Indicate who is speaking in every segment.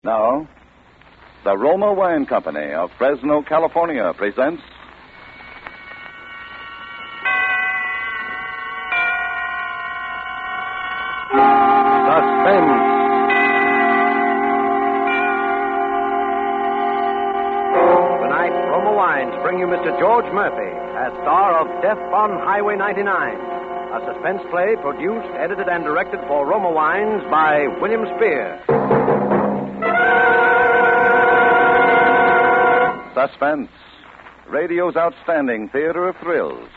Speaker 1: Now, the Roma Wine Company of Fresno, California presents Suspense.
Speaker 2: Tonight, Roma Wines bring you Mr. George Murphy as star of Death on Highway 99, a suspense play produced, edited, and directed for Roma Wines by William Spear.
Speaker 1: Suspense, radio's outstanding theater of thrills,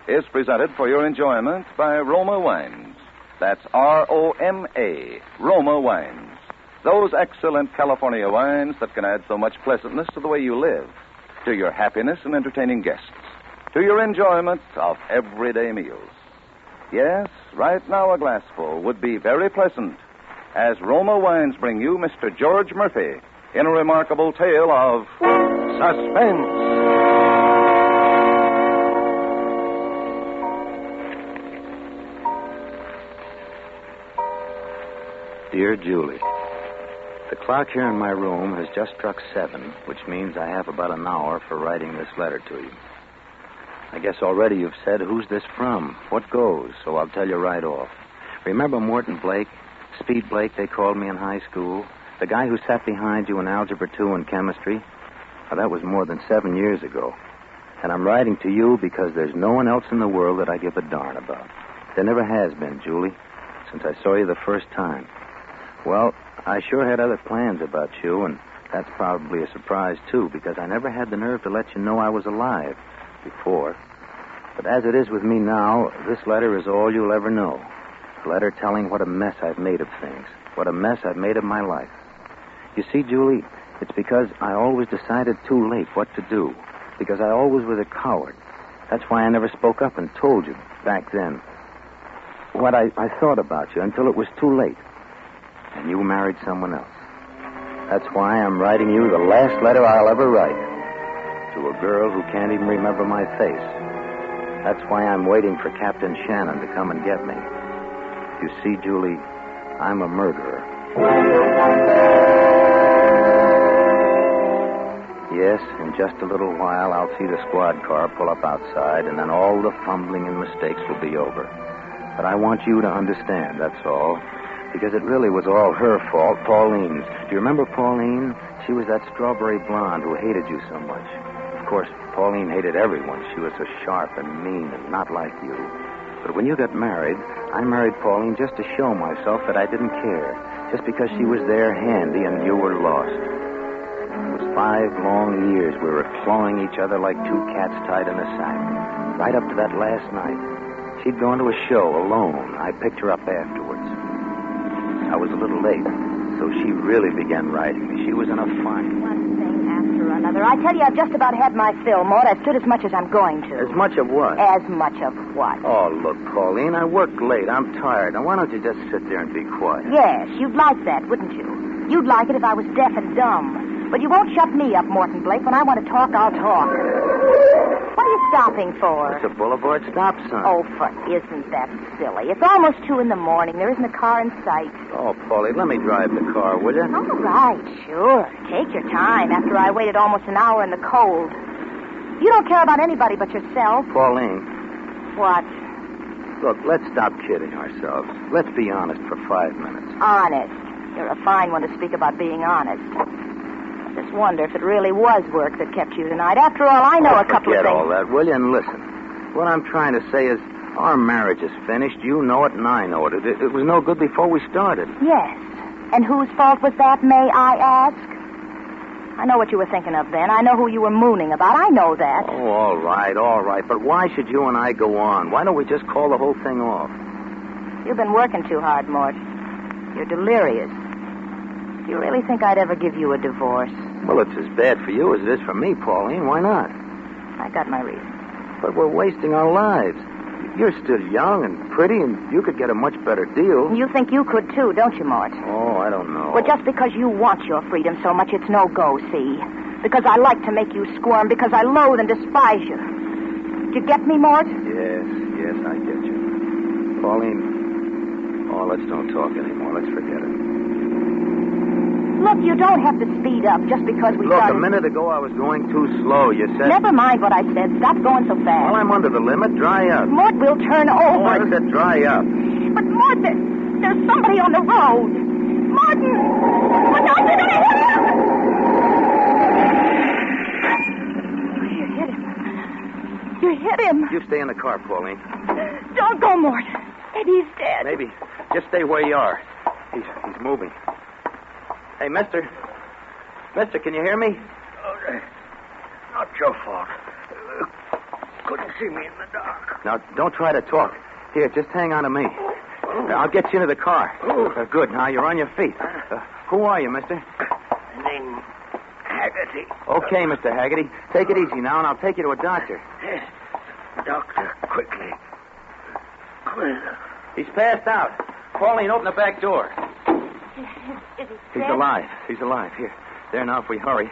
Speaker 1: is presented for your enjoyment by Roma Wines. That's R-O-M-A, Roma Wines. Those excellent California wines that can add so much pleasantness to the way you live, to your happiness in entertaining guests, to your enjoyment of everyday meals. Yes, right now a glassful would be very pleasant, as Roma Wines bring you Mr. George Murphy in a remarkable tale of suspense.
Speaker 3: Dear Julie, the clock here in my room has just struck 7, which means I have about an hour for writing this letter to you. I guess already you've said, who's this from? What goes? So I'll tell you right off. Remember Morton Blake? Speed Blake, they called me in high school. The guy who sat behind you in Algebra 2 and chemistry? Well, that was more than 7 years ago. And I'm writing to you because there's no one else in the world that I give a darn about. There never has been, Julie, since I saw you the first time. Well, I sure had other plans about you, and that's probably a surprise, too, because I never had the nerve to let you know I was alive before. But as it is with me now, this letter is all you'll ever know. A letter telling what a mess I've made of things, what a mess I've made of my life. You see, Julie, it's because I always decided too late what to do, because I always was a coward. That's why I never spoke up and told you back then what I thought about you until it was too late. And you married someone else. That's why I'm writing you the last letter I'll ever write. To a girl who can't even remember my face. That's why I'm waiting for Captain Shannon to come and get me. You see, Julie, I'm a murderer. Yes, in just a little while I'll see the squad car pull up outside, and then all the fumbling and mistakes will be over. But I want you to understand, that's all. Because it really was all her fault, Pauline's. Do you remember Pauline? She was that strawberry blonde who hated you so much. Of course, Pauline hated everyone. She was so sharp and mean and not like you. But when you got married, I married Pauline just to show myself that I didn't care. Just because she was there handy and you were lost. It was 5 long years we were clawing each other like two cats tied in a sack. Right up to that last night. She'd gone to a show alone. I picked her up afterwards. I was a little late, so she really began writing me. She was in a fight.
Speaker 4: One thing after another. I tell you, I've just about had my fill, Maud. I've stood as much as I'm going to.
Speaker 3: As much of what?
Speaker 4: As much of what?
Speaker 3: Oh, look, Pauline, I worked late. I'm tired. Now, why don't you just sit there and be quiet?
Speaker 4: Yes, you'd like that, wouldn't you? You'd like it if I was deaf and dumb. But you won't shut me up, Morton Blake. When I want to talk, I'll talk. What are you stopping for?
Speaker 3: It's a boulevard stop sign.
Speaker 4: Oh, isn't that silly? It's almost 2 in the morning. There isn't a car in sight.
Speaker 3: Oh, Paulie, let me drive the car, will you?
Speaker 4: All right, sure. Take your time after I waited almost an hour in the cold. You don't care about anybody but yourself.
Speaker 3: Pauline.
Speaker 4: What?
Speaker 3: Look, let's stop kidding ourselves. Let's be honest for 5 minutes.
Speaker 4: Honest. You're a fine one to speak about being honest. I just wonder if it really was work that kept you tonight. After all, I know a couple of things.
Speaker 3: Forget all that, will you? And listen. What I'm trying to say is our marriage is finished. You know it and I know it. It was no good before we started.
Speaker 4: Yes. And whose fault was that, may I ask? I know what you were thinking of then. I know who you were mooning about. I know that.
Speaker 3: Oh, all right. But why should you and I go on? Why don't we just call the whole thing off?
Speaker 4: You've been working too hard, Mort. You're delirious. Do you really think I'd ever give you a divorce?
Speaker 3: Well, it's as bad for you as it is for me, Pauline. Why not?
Speaker 4: I got my reason.
Speaker 3: But we're wasting our lives. You're still young and pretty, and you could get a much better deal.
Speaker 4: You think you could, too, don't you, Mort?
Speaker 3: Oh, I don't know.
Speaker 4: Well, just because you want your freedom so much, it's no go, see? Because I like to make you squirm, because I loathe and despise you. Do you get me, Mort?
Speaker 3: Yes, I get you. Pauline, let's don't talk anymore. Let's forget it.
Speaker 4: Look, you don't have to speed up just because we
Speaker 3: Look,
Speaker 4: started...
Speaker 3: a minute ago I was going too slow. You said...
Speaker 4: Never mind what I said. Stop going so fast.
Speaker 3: Well, I'm under the limit. Dry up.
Speaker 4: Mort will turn over.
Speaker 3: Oh, I said dry up.
Speaker 4: But, Mort, there's somebody on the road. Martin! Look out, they're going to hit him! You hit him. You hit him.
Speaker 3: You stay in the car, Pauline.
Speaker 4: Don't go, Mort. Maybe he's dead.
Speaker 3: Maybe. Just stay where you are. He's moving. Hey, mister. Mister, can you hear me?
Speaker 5: Not your fault. Couldn't see me in the dark.
Speaker 3: Now, don't try to talk. Here, just hang on to me. I'll get you into the car. Good. Now, you're on your feet. Who are you, mister?
Speaker 5: Name Haggerty.
Speaker 3: Okay, Mr. Haggerty. Take it easy now, and I'll take you to a doctor.
Speaker 5: Yes. Doctor, quickly. Quick.
Speaker 3: He's passed out. Pauline, open the back door.
Speaker 4: Is he
Speaker 3: He's
Speaker 4: dead?
Speaker 3: alive. He's alive. Here. There now, if we hurry.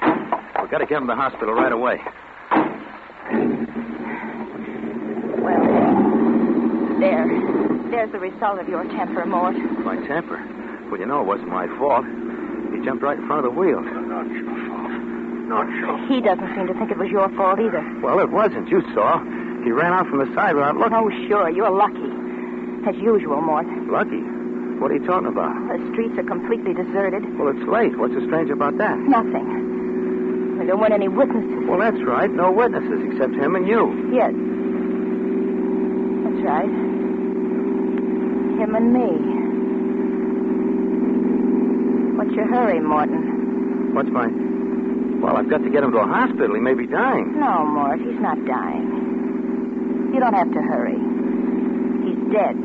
Speaker 3: We've got to get him to the hospital right away.
Speaker 4: Well, there's the result of your temper, Mort.
Speaker 3: My temper? Well, you know it wasn't my fault. He jumped right in front of the wheel.
Speaker 5: Not your fault. Not your fault.
Speaker 4: He doesn't seem to think it was your fault either.
Speaker 3: Well, it wasn't. You saw. He ran out from the side without looking.
Speaker 4: Oh, sure. You're lucky. As usual, Mort.
Speaker 3: Lucky? What are you talking about?
Speaker 4: The streets are completely deserted.
Speaker 3: Well, it's late. What's so strange about that?
Speaker 4: Nothing. There weren't any witnesses.
Speaker 3: Well, that's right. No witnesses except him and you.
Speaker 4: Yes. That's right. Him and me. What's your hurry, Morton?
Speaker 3: What's my... Well, I've got to get him to a hospital. He may be dying.
Speaker 4: No, Mort, he's not dying. You don't have to hurry. He's dead.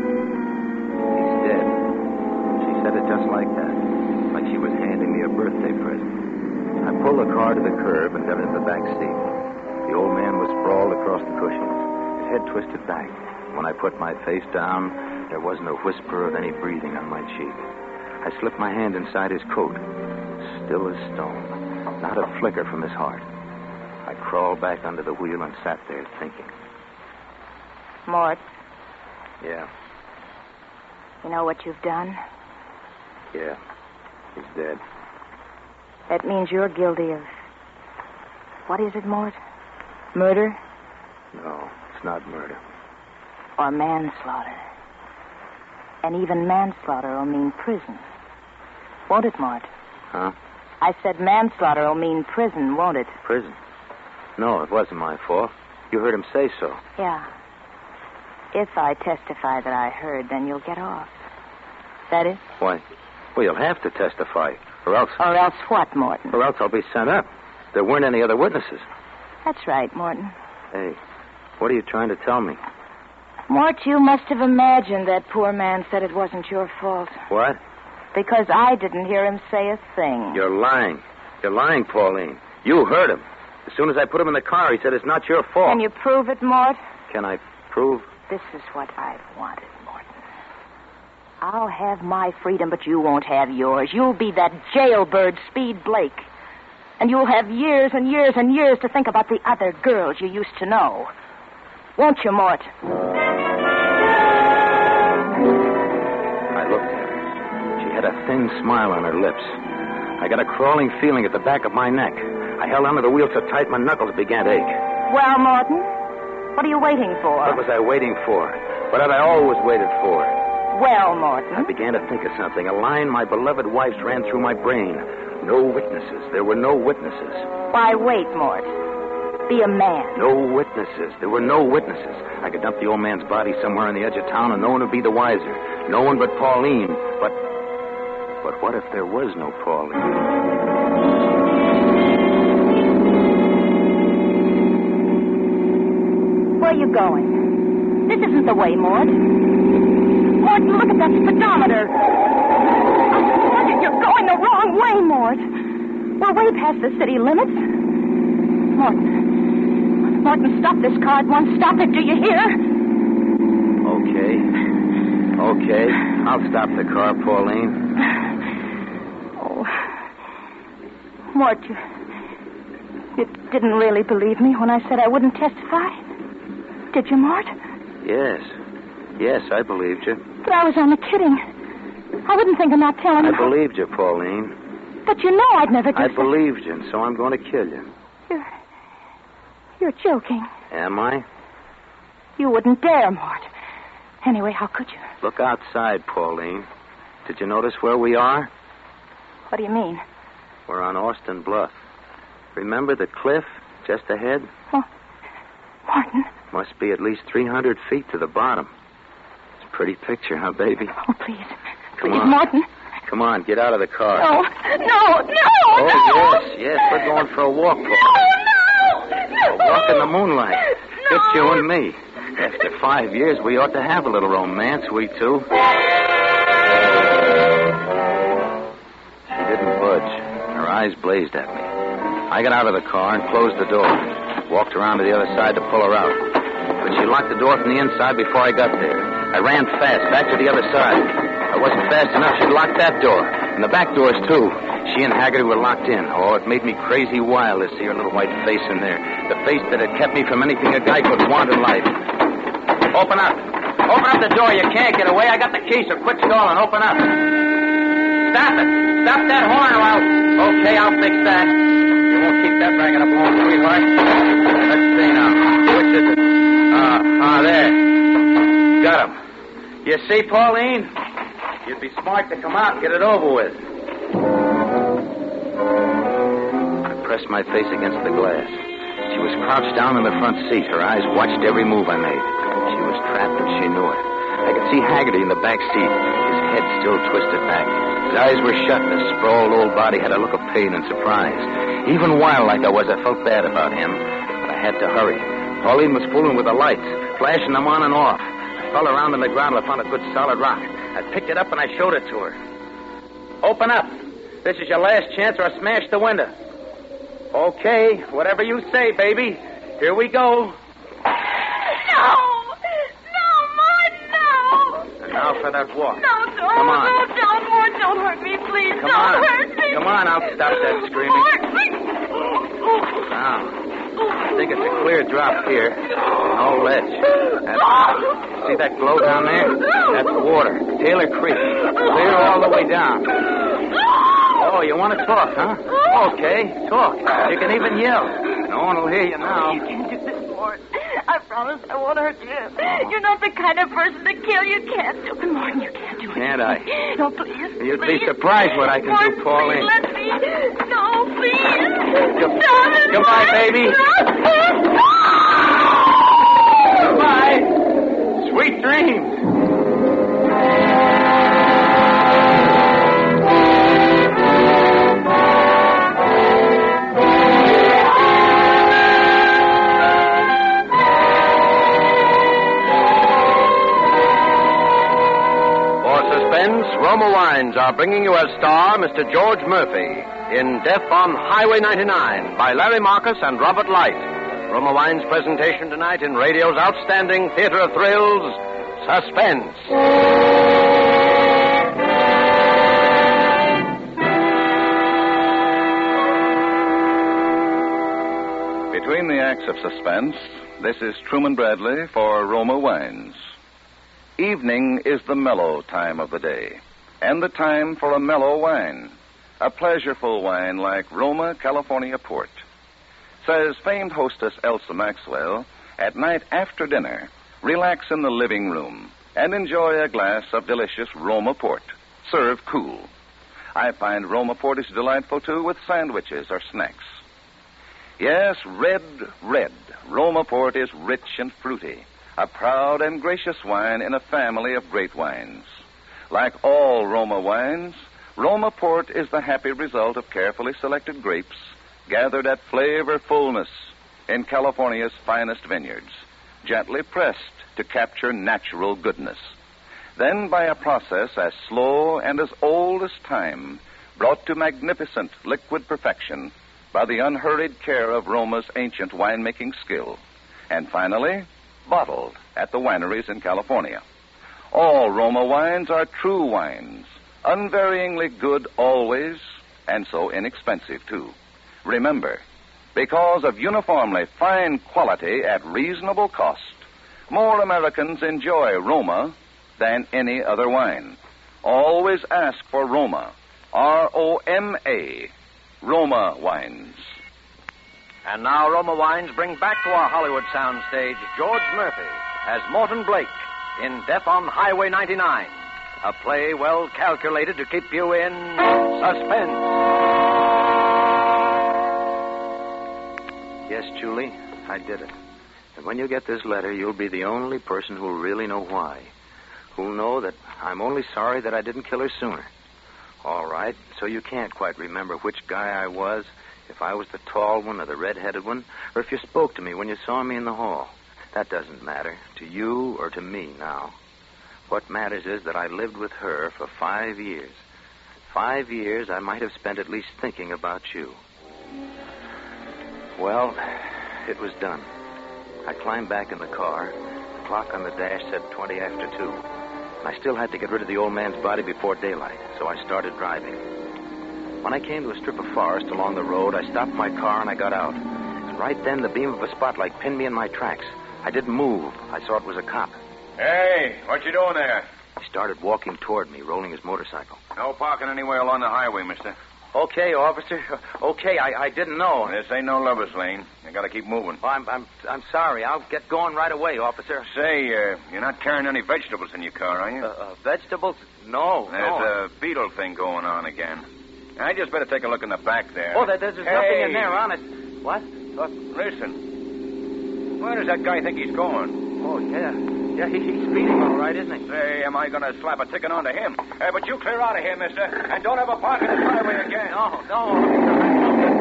Speaker 3: He's dead. She said it just like that. Like she was handing me a birthday present. I pulled the car to the curb and got into the back seat. The old man was sprawled across the cushions, his head twisted back. When I put my face down, there wasn't a whisper of any breathing on my cheek. I slipped my hand inside his coat, still as stone, not a flicker from his heart. I crawled back under the wheel and sat there thinking.
Speaker 4: Mort,
Speaker 3: Yeah,
Speaker 4: you know what you've done?
Speaker 3: yeah, he's dead.
Speaker 4: That means you're guilty of... What is it, Mort? Murder
Speaker 3: No, it's not murder.
Speaker 4: or manslaughter? And even manslaughter will mean prison. Won't it, Mort?
Speaker 3: Huh?
Speaker 4: I said manslaughter will mean prison, won't it?
Speaker 3: Prison? No, it wasn't my fault. You heard him say so.
Speaker 4: Yeah. If I testify that I heard, then you'll get off. That is?
Speaker 3: Why? Well, you'll have to testify, or else...
Speaker 4: Or else what, Morton?
Speaker 3: Or else I'll be sent up. There weren't any other witnesses.
Speaker 4: That's right, Morton.
Speaker 3: Hey, what are you trying to tell me?
Speaker 4: Mort, you must have imagined that poor man said it wasn't your fault.
Speaker 3: What?
Speaker 4: Because I didn't hear him say a thing.
Speaker 3: You're lying. You're lying, Pauline. You heard him. As soon as I put him in the car, he said it's not your fault.
Speaker 4: Can you prove it, Mort?
Speaker 3: Can I prove?
Speaker 4: This is what I've wanted, Morton. I'll have my freedom, but you won't have yours. You'll be that jailbird Speed Blake. And you'll have years and years and years to think about the other girls you used to know. Won't you, Mort?
Speaker 3: I looked at her. She had a thin smile on her lips. I got a crawling feeling at the back of my neck. I held onto the wheel so tight my knuckles began to ache.
Speaker 4: Well, Morton, what are you waiting for?
Speaker 3: What was I waiting for? What had I always waited for?
Speaker 4: Well, Morton.
Speaker 3: I began to think of something. A line my beloved wife's ran through my brain. No witnesses. There were no witnesses.
Speaker 4: Why, wait, Mort. Be a man.
Speaker 3: No witnesses. There were no witnesses. I could dump the old man's body somewhere on the edge of town and no one would be the wiser. No one but Pauline. But what if there was no Pauline?
Speaker 4: Where are you going? This isn't the way, Mort. Morton, look at that speedometer. Morton, you're going the wrong way, Mort. We're way past the city limits. Morton, stop this car at once. Stop it, do you hear?
Speaker 3: Okay. I'll stop the car, Pauline.
Speaker 4: Oh. Mort, you didn't really believe me when I said I wouldn't testify? Did you, Mort?
Speaker 3: Yes, I believed you.
Speaker 4: But I was only kidding. I wouldn't think of not telling you.
Speaker 3: I believed you, Pauline.
Speaker 4: But you know I'd never do
Speaker 3: I
Speaker 4: so.
Speaker 3: believed you, and so I'm going to kill you.
Speaker 4: You're joking.
Speaker 3: Am I?
Speaker 4: You wouldn't dare, Mort. Anyway, how could you?
Speaker 3: Look outside, Pauline. Did you notice where we are?
Speaker 4: What do you mean?
Speaker 3: We're on Austin Bluff. Remember the cliff just ahead?
Speaker 4: Oh, Martin.
Speaker 3: Must be at least 300 feet to the bottom. It's a pretty picture, huh, baby?
Speaker 4: Oh, please.
Speaker 3: Come
Speaker 4: Please,
Speaker 3: on.
Speaker 4: Martin.
Speaker 3: Come on, get out of the car.
Speaker 4: No.
Speaker 3: Oh,
Speaker 4: no.
Speaker 3: yes. We're going for a walk, Pauline.
Speaker 4: No.
Speaker 3: A walk in the moonlight.
Speaker 4: No.
Speaker 3: Just you and me. After 5 years, we ought to have a little romance, we two. She didn't budge. Her eyes blazed at me. I got out of the car and closed the door. Walked around to the other side to pull her out. But she locked the door from the inside before I got there. I ran fast, back to the other side. I wasn't fast enough. She'd locked that door. And the back doors, too. She and Haggerty were locked in. Oh, it made me crazy wild to see her little white face in there. The face that had kept me from anything a guy could want in life. Open up. Open up the door. You can't get away. I got the key, so quit stalling. Open up. Stop it. Stop that horn or I'll... Okay, I'll fix that. You won't keep that racket up long, sweetheart. Let's see now. Which is it? There. Got him. You see, Pauline? You'd be smart to come out and get it over with. I pressed my face against the glass. She was crouched down in the front seat. Her eyes watched every move I made. She was trapped and she knew it. I could see Haggerty in the back seat, his head still twisted back. His eyes were shut and his sprawled old body had a look of pain and surprise. Even wild like I was, I felt bad about him, but I had to hurry. Pauline was fooling with the lights, flashing them on and off. I fell around on the ground and I found a good solid rock. I picked it up and I showed it to her. Open up. This is your last chance or I'll smash the window. Okay, whatever you say, baby. Here we go.
Speaker 4: No, Martin, no.
Speaker 3: And now for that walk.
Speaker 4: No, don't.
Speaker 3: Come on.
Speaker 4: No, don't, Mort. Don't hurt me, please.
Speaker 3: Come
Speaker 4: don't
Speaker 3: on.
Speaker 4: hurt me.
Speaker 3: Come on, I'll stop that screaming.
Speaker 4: Mort.
Speaker 3: Now, I think it's a clear drop here. No ledge. See that glow down there? That's water. Taylor Creek. Clear all the way down. Oh, you want to talk, huh? Okay, talk. You can even yell. No one will hear you now.
Speaker 4: You can't do this, Mort. I promise I won't hurt you. You're not the kind of person to kill. You can't do it. Martin, you can't do it.
Speaker 3: Can't I?
Speaker 4: No, please.
Speaker 3: You'd
Speaker 4: please.
Speaker 3: be surprised what I can
Speaker 4: Mort,
Speaker 3: do, Pauline.
Speaker 4: Please, let me. No, please. Stop it,
Speaker 3: Goodbye,
Speaker 4: Mort.
Speaker 3: baby. Goodbye. Sweet dreams.
Speaker 2: Roma Wines are bringing you as star Mr. George Murphy in Death on Highway 99 by Larry Marcus and Robert Light. Roma Wines' presentation tonight in radio's outstanding theater of thrills, Suspense.
Speaker 1: Between the acts of Suspense, this is Truman Bradley for Roma Wines. Evening is the mellow time of the day, and the time for a mellow wine, a pleasureful wine like Roma California Port. Says famed hostess Elsa Maxwell, at night after dinner, relax in the living room and enjoy a glass of delicious Roma Port, served cool. I find Roma Port is delightful, too, with sandwiches or snacks. Yes, red Roma Port is rich and fruity, a proud and gracious wine in a family of great wines. Like all Roma wines, Roma Port is the happy result of carefully selected grapes gathered at flavor fullness in California's finest vineyards, gently pressed to capture natural goodness. Then, by a process as slow and as old as time, brought to magnificent liquid perfection by the unhurried care of Roma's ancient winemaking skill. And finally, bottled at the wineries in California. All Roma wines are true wines, unvaryingly good always, and so inexpensive, too. Remember, because of uniformly fine quality at reasonable cost, more Americans enjoy Roma than any other wine. always ask for Roma. R-O-M-A. Roma Wines.
Speaker 2: And now Roma Wines bring back to our Hollywood soundstage George Murphy as Morton Blake in Death on Highway 99, a play well calculated to keep you in suspense.
Speaker 3: Yes, Julie, I did it. And when you get this letter, you'll be the only person who'll really know why. Who'll know that I'm only sorry that I didn't kill her sooner. All right, so you can't quite remember which guy I was, if I was the tall one or the red-headed one, or if you spoke to me when you saw me in the hall. That doesn't matter to you or to me now. What matters is that I lived with her for 5 years. 5 years I might have spent at least thinking about you. Well, it was done. I climbed back in the car. The clock on the dash said 20 after 2. And I still had to get rid of the old man's body before daylight, so I started driving. When I came to a strip of forest along the road, I stopped my car and I got out. And right then, the beam of a spotlight pinned me in my tracks. I didn't move. I saw it was a cop.
Speaker 6: Hey, what you doing there?
Speaker 3: He started walking toward me, rolling his motorcycle.
Speaker 6: No parking anywhere along the highway, mister.
Speaker 3: Okay, officer. Okay, I didn't know.
Speaker 6: This ain't no lover's lane. You gotta keep moving.
Speaker 3: Well, I'm sorry. I'll get going right away, officer.
Speaker 6: Say, you're not carrying any vegetables in your car, are you?
Speaker 3: Vegetables? No,
Speaker 6: There's a beetle thing going on again. I just better take a look in the back there.
Speaker 3: Oh, there's nothing in there, honest. What?
Speaker 6: Listen. Where does that guy think he's going?
Speaker 3: Oh, yeah. Yeah, he's speeding all right, isn't he?
Speaker 6: Say, am I going to slap a ticket onto him? But you clear out of here, mister, and don't ever park in the driveway again.
Speaker 3: No,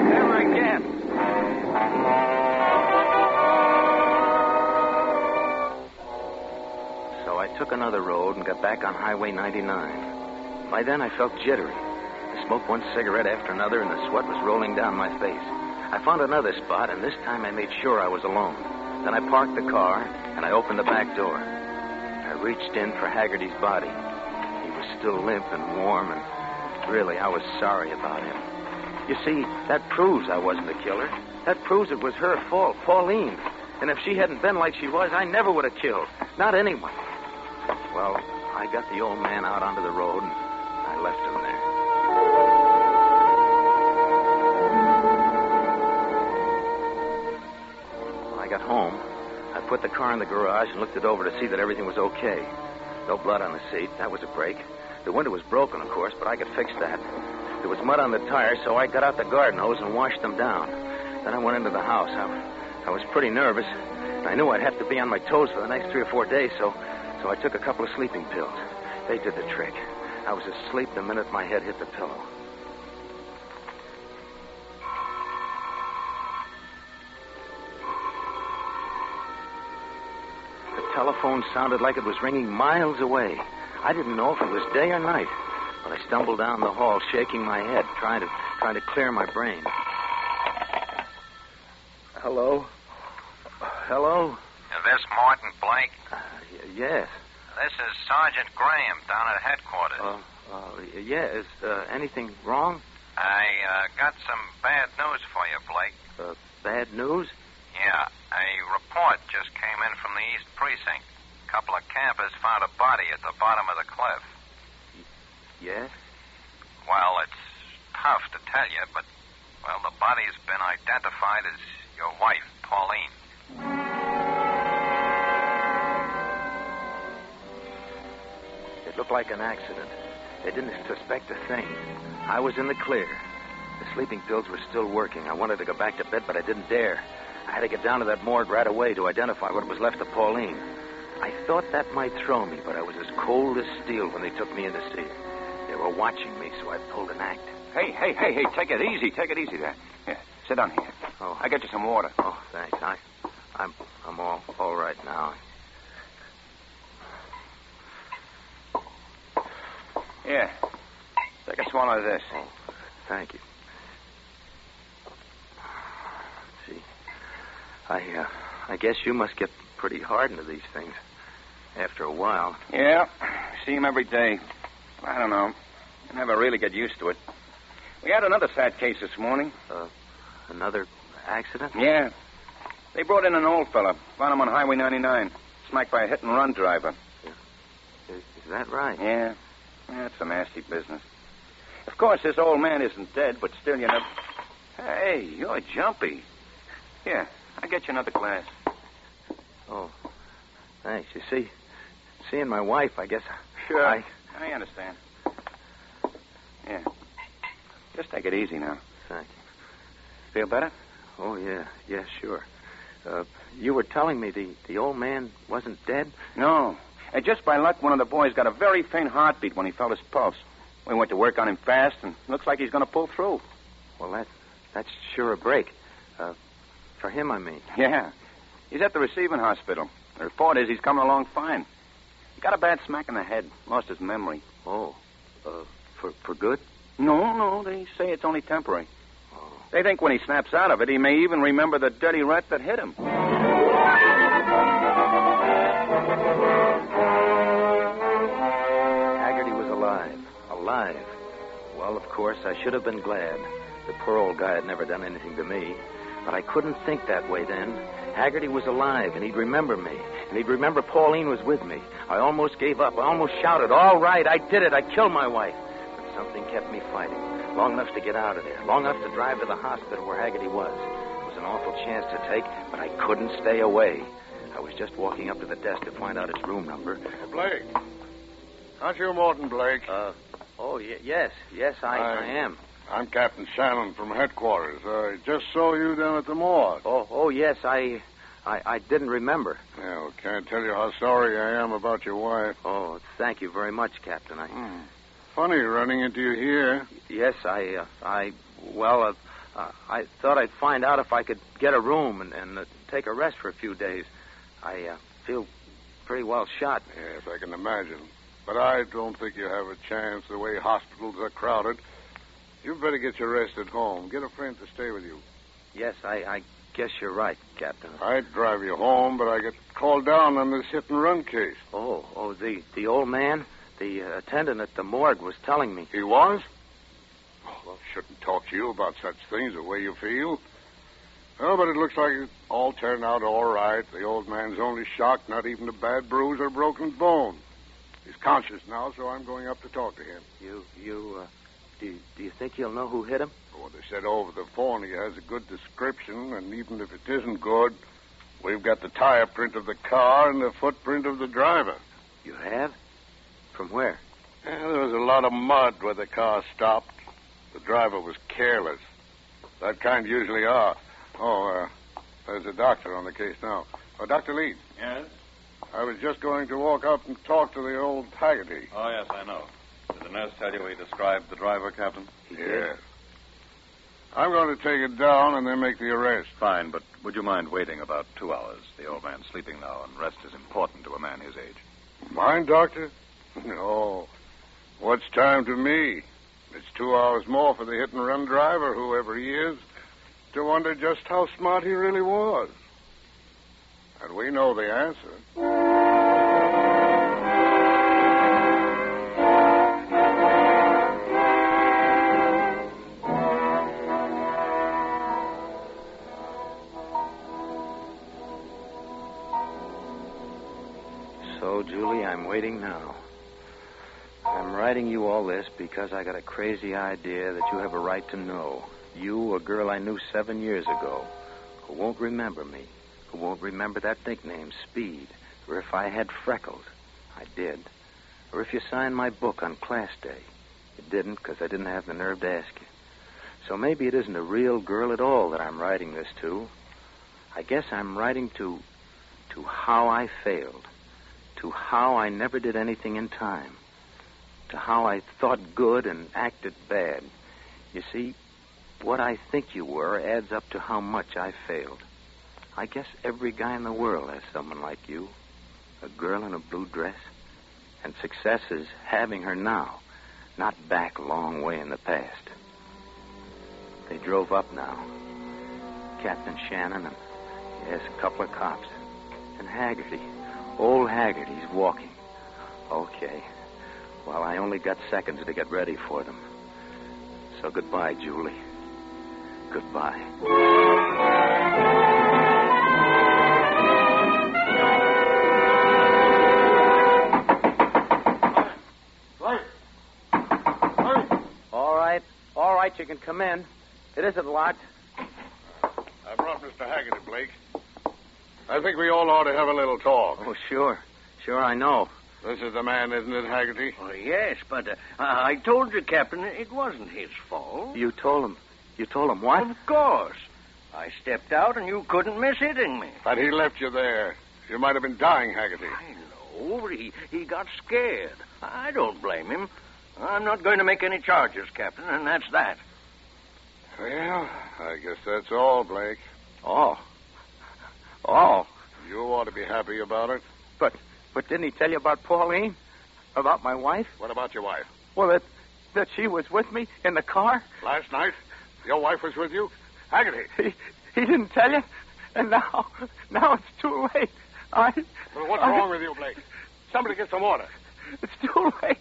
Speaker 3: never again. So I took another road and got back on Highway 99. By then, I felt jittery. I smoked one cigarette after another, and the sweat was rolling down my face. I found another spot, and this time I made sure I was alone. Then I parked the car, and I opened the back door. I reached in for Haggerty's body. He was still limp and warm, and really, I was sorry about him. You see, that proves I wasn't the killer. That proves it was her fault, Pauline. And if she hadn't been like she was, I never would have killed. Not anyone. Well, I got the old man out onto the road, and I left him there. When I got home, I put the car in the garage and looked it over to see that everything was okay. No blood on the seat. That was a break. The window was broken, of course, but I could fix that. There was mud on the tires, so I got out the garden hose and washed them down. Then I went into the house. I was pretty nervous. I knew I'd have to be on my toes for the next 3 or 4 days, so I took a couple of sleeping pills. They did the trick. I was asleep the minute my head hit the pillow. The telephone sounded like it was ringing miles away. I didn't know if it was day or night, but I stumbled down the hall, shaking my head, trying to clear my brain. Hello? Hello?
Speaker 7: Is this Morton Blake?
Speaker 3: Yes.
Speaker 7: This is Sergeant Graham down at headquarters.
Speaker 3: Yeah. Is anything wrong?
Speaker 7: I got some bad news for you, Blake.
Speaker 3: Bad news?
Speaker 7: Yeah, a report just came in from the East Precinct. A couple of campers found a body at the bottom of the cliff.
Speaker 3: Yes?
Speaker 7: Well, it's tough to tell you, but, well, the body's been identified as your wife, Pauline.
Speaker 3: It looked like an accident. They didn't suspect a thing. I was in the clear. The sleeping pills were still working. I wanted to go back to bed, but I didn't dare. I had to get down to that morgue right away to identify what was left of Pauline. I thought that might throw me, but I was as cold as steel when they took me in to see her. They were watching me, so I pulled an act.
Speaker 6: Hey, take it easy. Take it easy there. Here, sit down here.
Speaker 3: Oh.
Speaker 6: I'll get you some water.
Speaker 3: Oh, thanks. I'm all right now.
Speaker 6: Here. Take a swallow of this.
Speaker 3: Oh, thank you. Let's see. I guess you must get pretty hardened to these things after a while.
Speaker 6: Yeah. See him every day. I don't know. I never really get used to it. We had another sad case this morning.
Speaker 3: Another accident?
Speaker 6: Yeah. They brought in an old fella. Found him on Highway 99. Smacked by a hit-and-run driver.
Speaker 3: Is that right?
Speaker 6: Yeah. That's a nasty business. Of course, this old man isn't dead, but still you never... Hey, you're jumpy. Here, I'll get you another glass.
Speaker 3: Oh, thanks. You see, seeing my wife, I guess...
Speaker 6: Sure. I understand. Yeah. Just take it easy now.
Speaker 3: Thank you.
Speaker 6: Feel better?
Speaker 3: Oh, yeah. Yeah, sure. You were telling me the old man wasn't dead?
Speaker 6: No. And just by luck, one of the boys got a very faint heartbeat when he felt his pulse. We went to work on him fast, and looks like he's going to pull through.
Speaker 3: Well, that's sure a break. For him, I mean.
Speaker 6: Yeah. He's at the receiving hospital. The report is he's coming along fine. He got a bad smack in the head. Lost his memory.
Speaker 3: Oh. For good?
Speaker 6: No. They say it's only temporary. Oh. They think when he snaps out of it, he may even remember the dirty rat that hit him.
Speaker 3: Haggerty was alive. Alive. Well, of course, I should have been glad. The poor old guy had never done anything to me. But I couldn't think that way then. Haggerty was alive, and he'd remember me. And he'd remember Pauline was with me. I almost gave up. I almost shouted, all right, I did it. I killed my wife. But something kept me fighting. Long enough to get out of there. Long enough to drive to the hospital where Haggerty was. It was an awful chance to take, but I couldn't stay away. I was just walking up to the desk to find out its room number.
Speaker 8: Blake. Aren't you Morton Blake?
Speaker 3: Yes, I am.
Speaker 8: I'm Captain Shannon from headquarters. I just saw you down at the morgue.
Speaker 3: Oh, yes, I didn't remember.
Speaker 8: Yeah, well, can't tell you how sorry I am about your wife.
Speaker 3: Oh, thank you very much, Captain.
Speaker 8: Funny running into you here.
Speaker 3: Yes, I thought I'd find out if I could get a room and take a rest for a few days. I feel pretty well shot.
Speaker 8: Yes, I can imagine. But I don't think you have a chance the way hospitals are crowded. You'd better get your rest at home. Get a friend to stay with you.
Speaker 3: Yes, I guess you're right, Captain.
Speaker 8: I'd drive you home, but I get called down on this hit-and-run case.
Speaker 3: Oh, the old man, the attendant at the morgue was telling me.
Speaker 8: He was? Oh, well, shouldn't talk to you about such things the way you feel. Oh, but it looks like it all turned out all right. The old man's only shocked, not even a bad bruise or broken bone. He's conscious now, so I'm going up to talk to him.
Speaker 3: Do you think he'll know who hit him?
Speaker 8: Well, they said over the phone he has a good description, and even if it isn't good, we've got the tire print of the car and the footprint of the driver.
Speaker 3: You have? From where?
Speaker 8: Yeah, there was a lot of mud where the car stopped. The driver was careless. That kind usually are. There's a doctor on the case now. Oh, Dr. Lee.
Speaker 9: Yes?
Speaker 8: I was just going to walk up and talk to the old Haggerty.
Speaker 9: Oh, yes, I know. Did the nurse tell you he described the driver, Captain?
Speaker 8: Yes. I'm going to take it down and then make the arrest.
Speaker 9: Fine, but would you mind waiting about 2 hours? The old man's sleeping now, and rest is important to a man his age.
Speaker 8: Mind, Doctor? No. What's time to me? It's 2 hours more for the hit-and-run driver, whoever he is, to wonder just how smart he really was. And we know the answer.
Speaker 3: So, Julie, I'm waiting now. I'm writing you all this because I got a crazy idea that you have a right to know. You, a girl I knew 7 years ago, who won't remember me, who won't remember that nickname, Speed, or if I had freckles. I did. Or if you signed my book on class day. You didn't because I didn't have the nerve to ask you. So maybe it isn't a real girl at all that I'm writing this to. I guess I'm writing to how I failed. To how I never did anything in time. To how I thought good and acted bad. You see, what I think you were adds up to how much I failed. I guess every guy in the world has someone like you. A girl in a blue dress. And success is having her now, not back a long way in the past. They drove up now. Captain Shannon and, yes, a couple of cops. And Haggerty. Old Haggerty's walking. Okay. Well, I only got seconds to get ready for them. So goodbye, Julie. Goodbye.
Speaker 8: Blake!
Speaker 3: All right, you can come in. It isn't locked.
Speaker 8: I brought Mr. Haggerty, Blake. I think we all ought to have a little talk.
Speaker 3: Oh, sure. Sure, I know.
Speaker 8: This is the man, isn't it, Haggerty?
Speaker 5: Oh, yes, but I told you, Captain, it wasn't his fault.
Speaker 3: You told him. You told him what?
Speaker 5: Of course. I stepped out and you couldn't miss hitting me.
Speaker 8: But he left you there. You might have been dying, Haggerty.
Speaker 5: I know. He got scared. I don't blame him. I'm not going to make any charges, Captain, and that's that.
Speaker 8: Well, I guess that's all, Blake.
Speaker 3: Oh. Oh.
Speaker 8: You ought to be happy about it.
Speaker 3: But didn't he tell you about Pauline? About my wife?
Speaker 8: What about your wife?
Speaker 3: Well, that she was with me in the car?
Speaker 8: Last night? Your wife was with you? Haggerty.
Speaker 3: He didn't tell you? And now it's too late.
Speaker 8: Well, what's wrong with you, Blake? Somebody get some water.
Speaker 3: It's too late.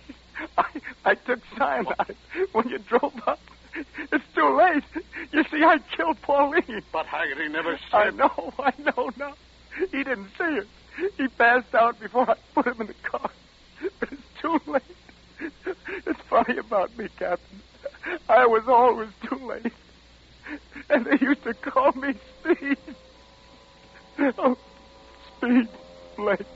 Speaker 3: I took cyanide when you drove up. It's too late. You see, I killed Pauline.
Speaker 8: But Haggerty never said...
Speaker 3: I know now. He didn't see it. He passed out before I put him in the car. But it's too late. It's funny about me, Captain. I was always too late. And they used to call me Speed. Oh, Speed Blake.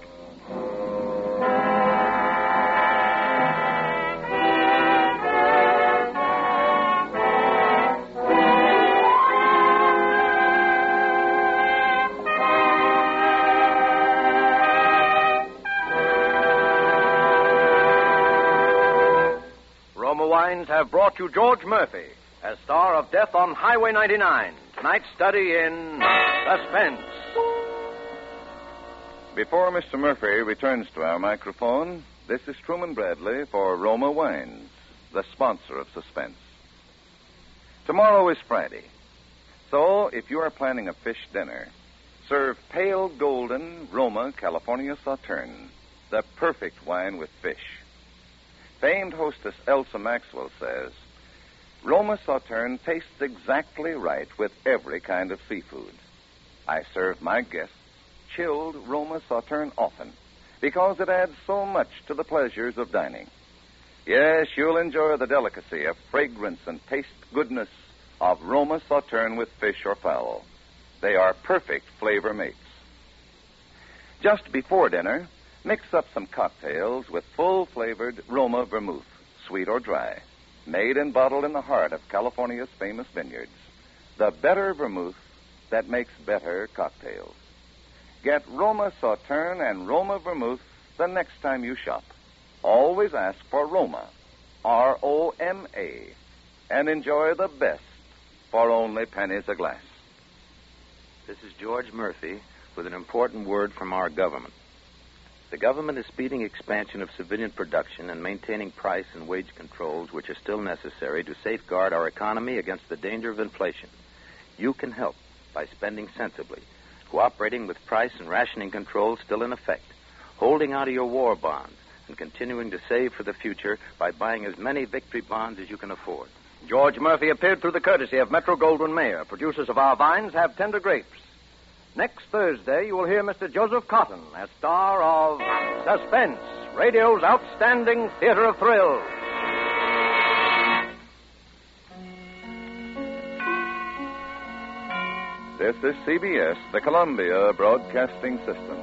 Speaker 2: Wines have brought you George Murphy as star of Death on Highway 99. Tonight's study in Suspense.
Speaker 1: Before Mr. Murphy returns to our microphone, this is Truman Bradley for Roma Wines, the sponsor of Suspense. Tomorrow is Friday, so if you are planning a fish dinner, serve pale golden Roma California Sauterne, the perfect wine with fish. Famed hostess Elsa Maxwell says, Roma Sauterne tastes exactly right with every kind of seafood. I serve my guests chilled Roma Sauterne often because it adds so much to the pleasures of dining. Yes, you'll enjoy the delicacy of fragrance and taste goodness of Roma Sauterne with fish or fowl. They are perfect flavor mates. Just before dinner, mix up some cocktails with full-flavored Roma vermouth, sweet or dry, made and bottled in the heart of California's famous vineyards. The better vermouth that makes better cocktails. Get Roma Sauterne and Roma vermouth the next time you shop. Always ask for Roma, R-O-M-A, and enjoy the best for only pennies a glass.
Speaker 3: This is George Murphy with an important word from our government. The government is speeding expansion of civilian production and maintaining price and wage controls which are still necessary to safeguard our economy against the danger of inflation. You can help by spending sensibly, cooperating with price and rationing controls still in effect, holding out of your war bonds, and continuing to save for the future by buying as many victory bonds as you can afford.
Speaker 2: George Murphy appeared through the courtesy of Metro Goldwyn Mayer. Producers of our vines have tender grapes. Next Thursday, you will hear Mr. Joseph Cotton as star of Suspense, radio's outstanding theater of thrills.
Speaker 1: This is CBS, the Columbia Broadcasting System.